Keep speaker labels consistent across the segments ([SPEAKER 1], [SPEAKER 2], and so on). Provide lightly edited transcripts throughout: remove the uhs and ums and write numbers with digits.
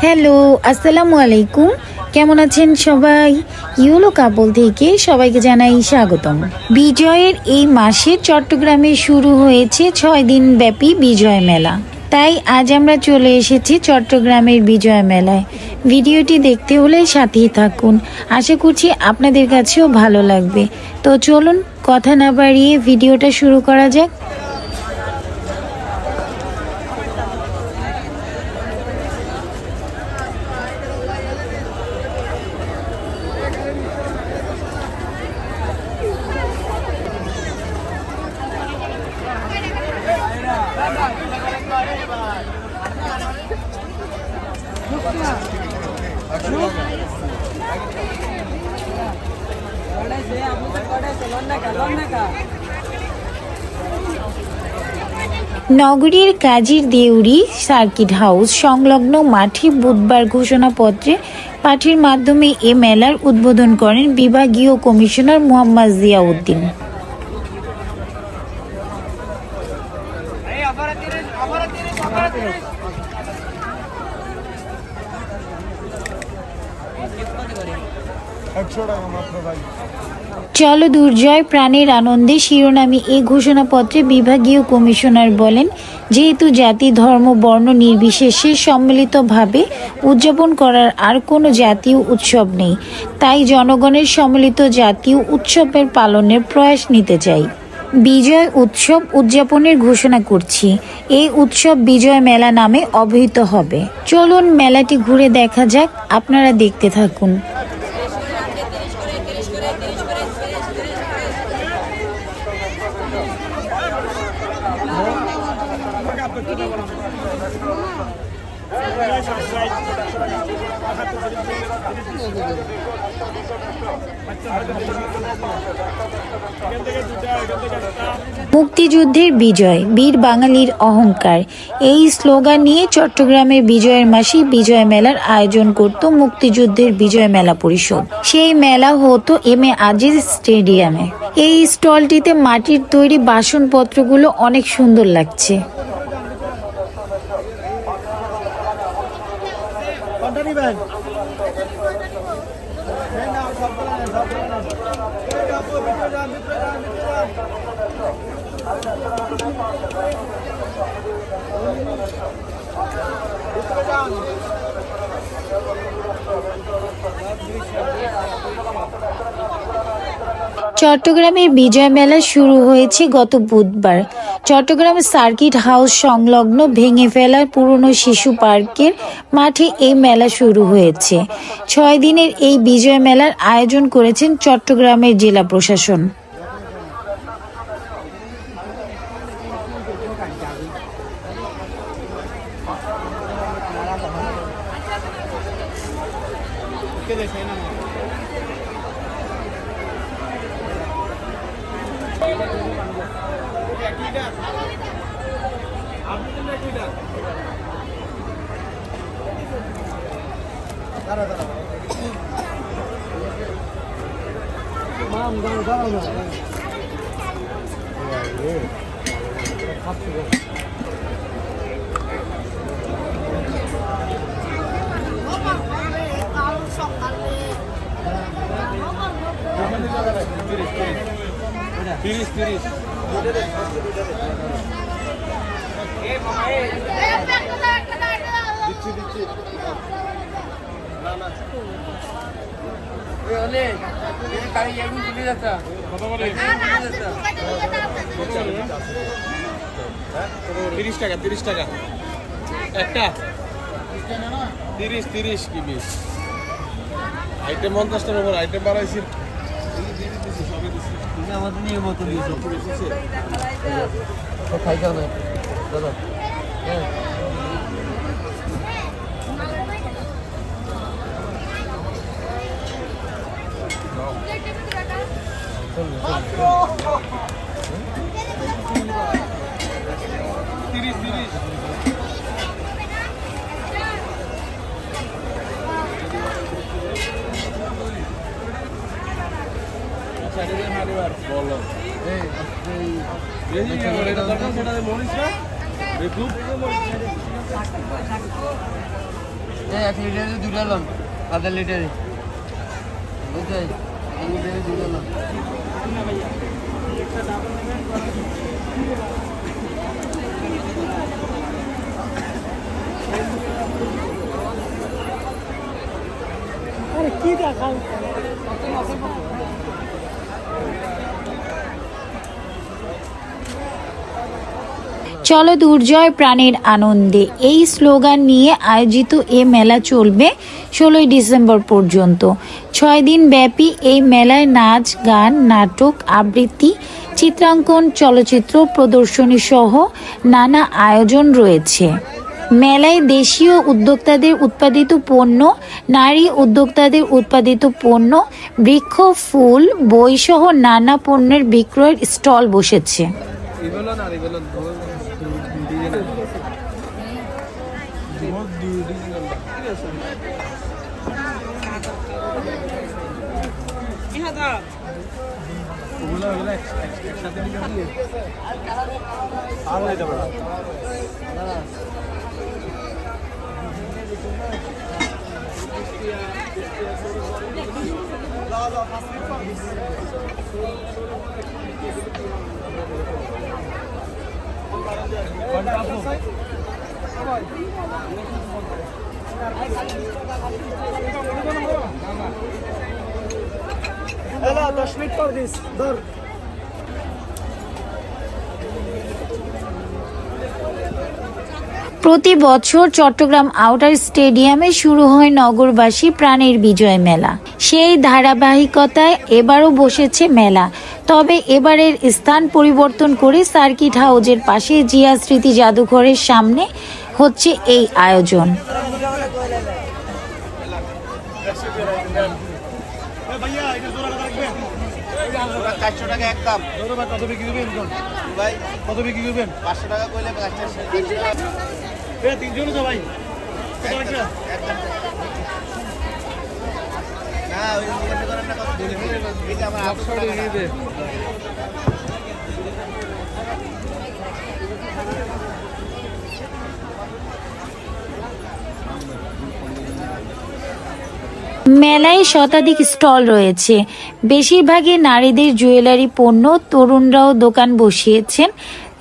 [SPEAKER 1] Hello, আসসালামু আলাইকুম। কেমন আছেন সবাই? ইউলো কাপল থেকে সবাইকে জানাই স্বাগতম। বিজয়ের এই মাসে চট্টগ্রামে শুরু হয়েছে 6 দিন ব্যাপী বিজয় মেলা। তাই আজ আমরা চলে এসেছি চট্টগ্রামের বিজয় মেলায়। ভিডিওটি দেখতে হলে সাথেই থাকুন। আশা করছি আপনাদের কাছেও ভালো লাগবে। তো চলুন কথা না বাড়িয়ে ভিডিওটা শুরু করা যাক। নগরীর কাজীর দেউরি সার্কিট হাউস সংলগ্ন মাঠে বুধবার ঘোষণাপত্রে পাঠের মাধ্যমে এ মেলার উদ্বোধন করেন বিভাগীয় কমিশনার মোহাম্মদ জিয়াউদ্দিন। চলো দুর্জয় প্রাণের আনন্দে শিরোনামে এই ঘোষণাপত্রে বিভাগীয় কমিশনার বলেন, যেহেতু জাতি ধর্ম বর্ণ নির্বিশেষে সম্মিলিতভাবে উদযাপন করার আর কোনো জাতীয় উৎসব নেই, তাই জনগণের সম্মিলিত জাতীয় উৎসবের পালনের প্রয়াস নিতে চাই। বিজয় উৎসব উদযাপনের ঘোষণা করছি। এই উৎসব বিজয় মেলা নামে অভিহিত হবে। চলুন মেলাটি ঘুরে দেখা যাক, আপনারা দেখতে থাকুন। মুক্তিযুদ্ধের বিজয়, বীর বাঙালির অহংকার, এই স্লোগান নিয়ে চট্টগ্রামের বিজয়ের মাসে বিজয় মেলার আয়োজন করত মুক্তিযুদ্ধের বিজয় মেলা পরিষদ। সেই মেলা হতো এম এ আজিজ স্টেডিয়ামে। এই স্টলটিতে মাটির তৈরি বাসনপত্রগুলো অনেক সুন্দর লাগছে। চট্টগ্রামের বিজয় মেলা শুরু হয়েছে গত বুধবার। চট্টগ্রাম সার্কিট হাউস সংলগ্ন ভেঙে ফেলা পুরনো শিশু পার্কের মাঠে এই মেলা শুরু হয়েছে। 6 দিনের এই বিজয় মেলার আয়োজন করেছেন চট্টগ্রামের জেলা প্রশাসন।
[SPEAKER 2] তিরিশ টাকা একটা 30 কি 20 আইটেম 50টার উপর আইটেম বাড়াইছি। আমাদের নিয়ে মতো দিয়েছে খাই কেন দাদা। বলো এই
[SPEAKER 3] এক লিটারে দুটো লন, আধা লিটারে বুঝাই, এক লিটারে দুটো লন।
[SPEAKER 4] কি দেখাও
[SPEAKER 1] চলো দুর্জয় প্রাণের আনন্দে, এই স্লোগান নিয়ে আয়োজিত এ মেলা চলবে 16 ডিসেম্বর পর্যন্ত। 6 দিন ব্যাপী এই মেলায় নাচ, গান, নাটক, আবৃত্তি, চিত্রাঙ্কন, চলচ্চিত্র প্রদর্শনী সহ নানা আয়োজন রয়েছে। মেলায় দেশীয় উদ্যোক্তাদের উৎপাদিত পণ্য, নারী উদ্যোক্তাদের উৎপাদিত পণ্য, বৃক্ষ, ফুল, বই সহ নানা পণ্যের বিক্রয়ের স্টল বসেছে।
[SPEAKER 4] হ্যালো 10 মিনিট পর দিস ধর।
[SPEAKER 1] প্রতি বছর চট্টগ্রাম আউটার স্টেডিয়ামে শুরু হয় নগরবাসী প্রাণের বিজয় মেলা। সেই ধারাবাহিকতায় এবারও বসেছে মেলা, তবে এবারের স্থান পরিবর্তন করে সার্কিট হাউজের পাশে জিয়া স্মৃতি জাদুঘরের সামনে হচ্ছে এই আয়োজন।
[SPEAKER 2] ভাইয়া এটা জোড়া রাখবেন 400 টাকা একদম। কত বিক্রি করবেন ভাই? কত বিক্রি করবেন? 500 টাকা কইলে 400 তিনজন তো ভাই না ওই জিজ্ঞাসা করেন না কত দিলে এই যে আমার 800 টাকা দিবে।
[SPEAKER 1] মেলায় শতাধিক স্টল রয়েছে, বেশিরভাগই নারীদের জুয়েলারি পণ্য। তরুণরাও দোকান বসিয়েছেন।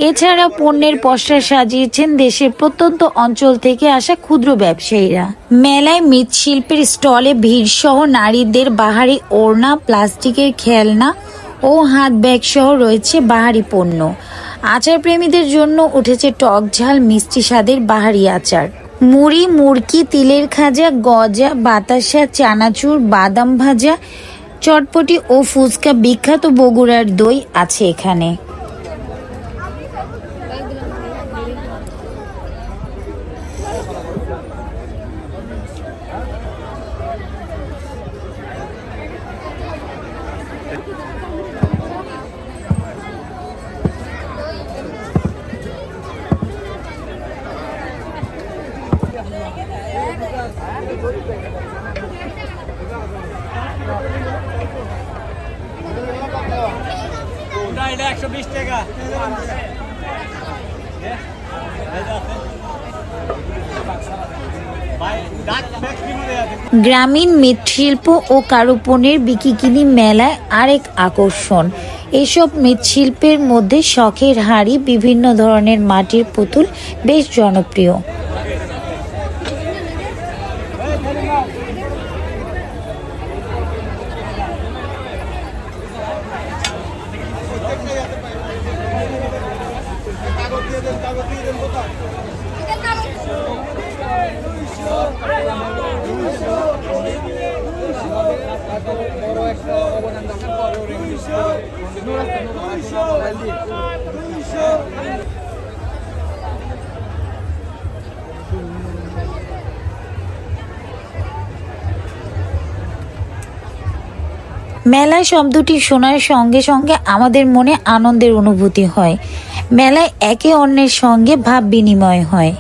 [SPEAKER 1] এছাড়া পণ্যের পসরা সাজিয়েছেন দেশের প্রত্যন্ত অঞ্চল থেকে আসা ক্ষুদ্র ব্যবসায়ীরা। মেলায় মৃৎশিল্পের স্টলে ভিড় সহ নারীদের বাহারি ওড়না, প্লাস্টিকের খেলনা ও হাত ব্যাগ সহ রয়েছে বাহারি পণ্য। আচার প্রেমীদের জন্য উঠেছে টক ঝাল মিষ্টি স্বাদের বাহারি আচার। মুড়ি, মুড়কি, তিলের খাজা, গজা, বাতাসা, চানাচুর, বাদাম ভাজা, চটপটি ও ফুচকা, বিখ্যাত বগুড়ার দই আছে এখানে।
[SPEAKER 4] এটা 120 টাকা।
[SPEAKER 1] গ্রামীণ মৃৎশিল্প ও কারুপণ্যের বিকিকিনি মেলায় আরেক আকর্ষণ। এসব মৃৎশিল্পের মধ্যে শখের হাড়ি, বিভিন্ন ধরনের মাটির পুতুল বেশ জনপ্রিয়। মেলায় শব্দটি শোনার সঙ্গে সঙ্গে আমাদের মনে আনন্দের অনুভূতি হয়। মেলায় একে অন্যের সঙ্গে ভাব বিনিময় হয়।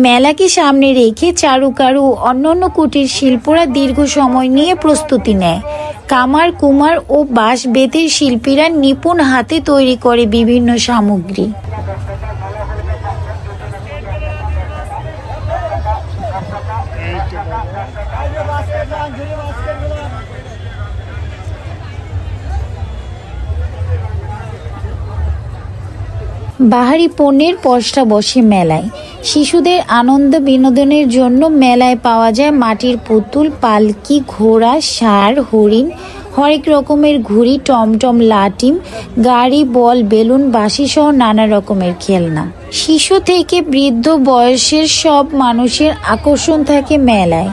[SPEAKER 1] মেলাকে সামনে রেখে চারুকারু ও অন্যান্য কুটির শিল্পরা দীর্ঘ সময় নিয়ে প্রস্তুতি নেয়। কামার কুমার ও বাঁশ বেতের শিল্পীরা নিপুণ হাতে তৈরি করে বিভিন্ন সামগ্রী। বাহারি পণ্যের পসরা বসে মেলায়। শিশুদের আনন্দ বিনোদনের জন্য মেলায় পাওয়া যায় মাটির পুতুল, পালকি, ঘোড়া, ষাঁড়, হরিণ, হরেক রকমের ঘুড়ি, টমটম, লাটিম, গাড়ি, বল, বেলুন, বাঁশি সহ নানা রকমের খেলনা। শিশু থেকে বৃদ্ধ বয়সের সব মানুষের আকর্ষণ থাকে মেলায়।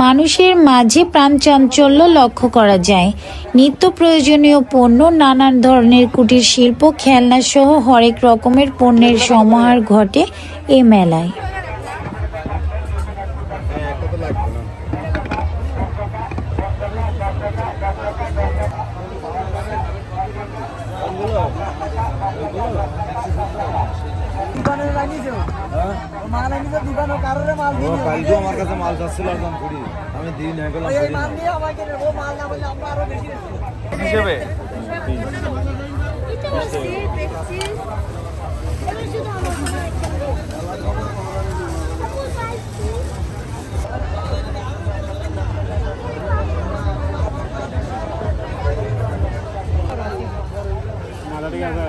[SPEAKER 1] মানুষের মাঝে প্রাণচাঞ্চল্য লক্ষ্য করা যায়। নিত্য প্রয়োজনীয় পণ্য, নানান ধরনের কুটির শিল্প, খেলনা সহ হরেক রকমের পণ্যের সমাহার ঘটে এ মেলায়।
[SPEAKER 2] আমার কাছে মাল যাচ্ছিল আমি দিই না হিসেবে ঠিক আছে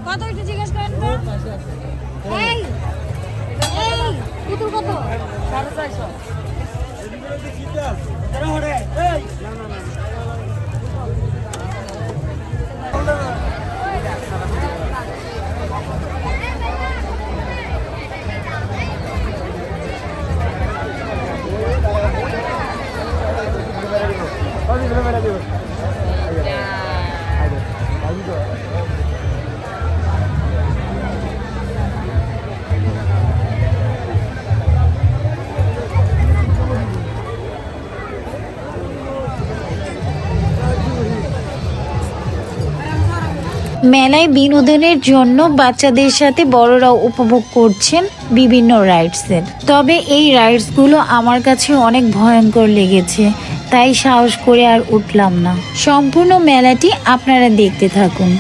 [SPEAKER 5] কত একটু জিজ্ঞেস করেন তো? এই এই পুতুল কত? 450.
[SPEAKER 1] মেলায় বিনোদনের জন্য বাচ্চাদের সাথে বড়রাও উপভোগ করছেন বিভিন্ন রাইডসের। তবে এই রাইডসগুলো আমার কাছে অনেক ভয়ঙ্কর লেগেছে, তাই সাহস করে আর উঠলাম না। সম্পূর্ণ মেলাটি আপনারা দেখতে থাকুন।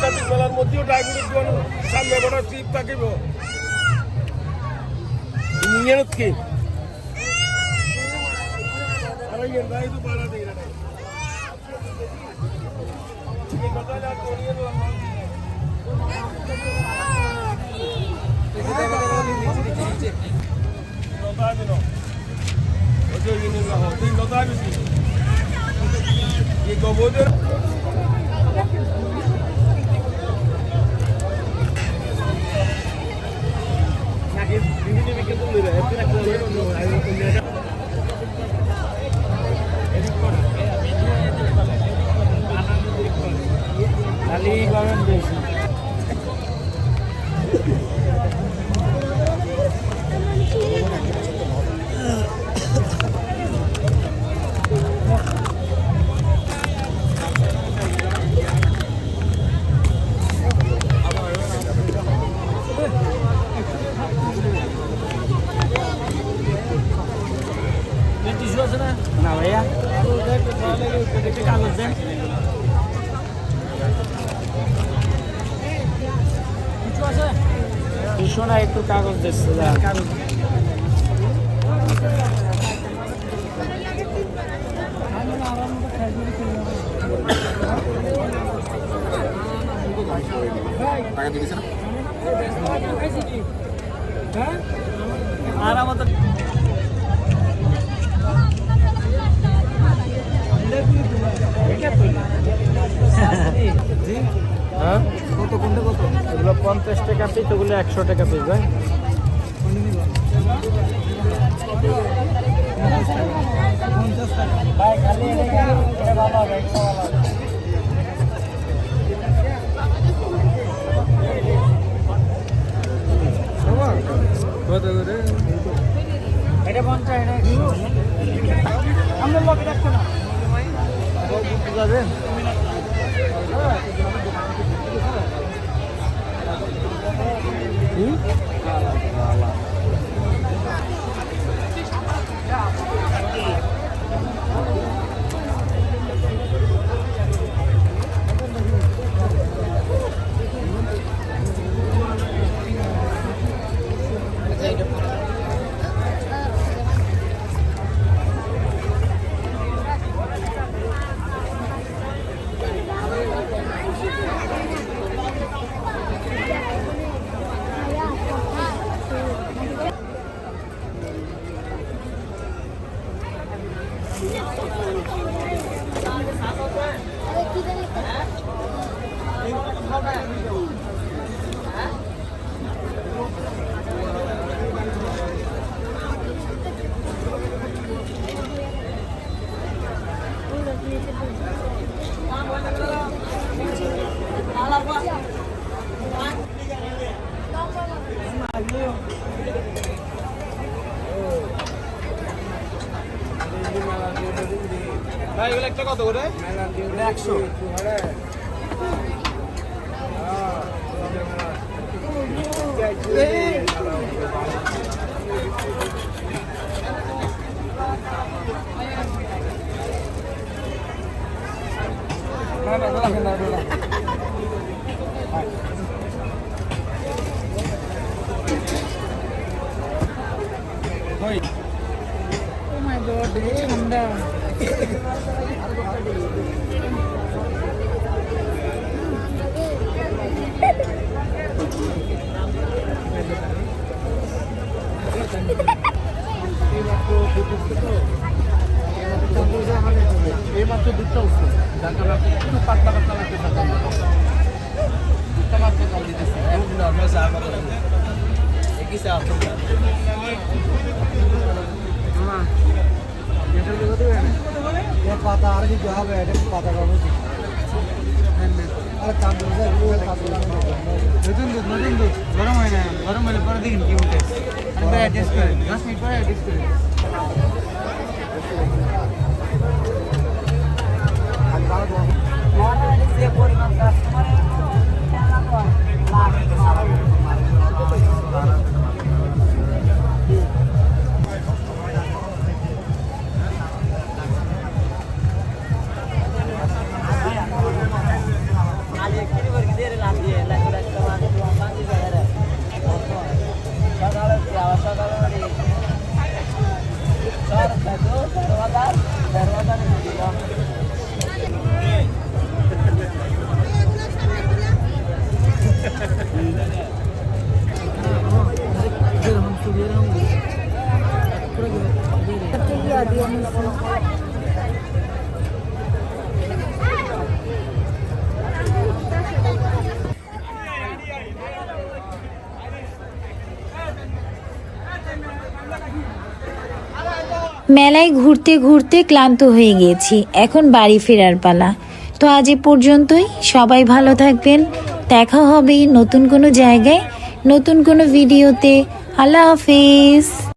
[SPEAKER 2] আন্তর্জাতিক মেলার মধ্যেও ডায়াবেটিস জন সামনে বড় ট্রিপ থাকিব নিয়ে কি আরে ইয়ার ভাই তো পারা দেই রে ये पता ना कोरिया लो नीचे बता दो ओके ये नहीं रहा तीन बता भी ये गोबोदर नाके बिजली में क्यों ले रहा है फिर कोई नहीं आई खाली गरम बेশি টিস্যু আছে না না ভাইয়া কাগজ দেন টিস্যু না একটু কাগজ দিচ্ছে কাগজ আর আমাদের হ্যাঁ কত কোনটা কত এগুলো 50 টাকা পিস ওগুলো 100 টাকা পিস ভাই ভাই খালি এটা ভালো হবে কত করে এটা 50 এটা আমরা লগে রাখতে না যাবেন ভাই এগুলো একটা কত করে 100 Oh my god, ঠান্ডা এইমাত্র দুধটা উঠছে যার কারণে একটু পাতলা পাতলা লাগতে থাকে দুধটা মাত্র কল দিতেছে আমরা চা খাবো একই চা পাতা আর কিছু হবে এটা পাতা খাবো আর কাজ নতুন দুধ গরম হয় না গরম হলে পরে দেখেন কি উঠে অ্যাডজাস্ট করে 10 মিনিট পরে অ্যাডজাস্ট করে
[SPEAKER 1] মেলায় ঘুরতে ঘুরতে ক্লান্ত হয়ে গেছি, এখন বাড়ি ফেরার পালা। তো আজ এ পর্যন্তই, সবাই ভালো থাকবেন। দেখা হবে নতুন কোনো জায়গায়, নতুন কোনো ভিডিওতে। আল্লাহ হাফেজ।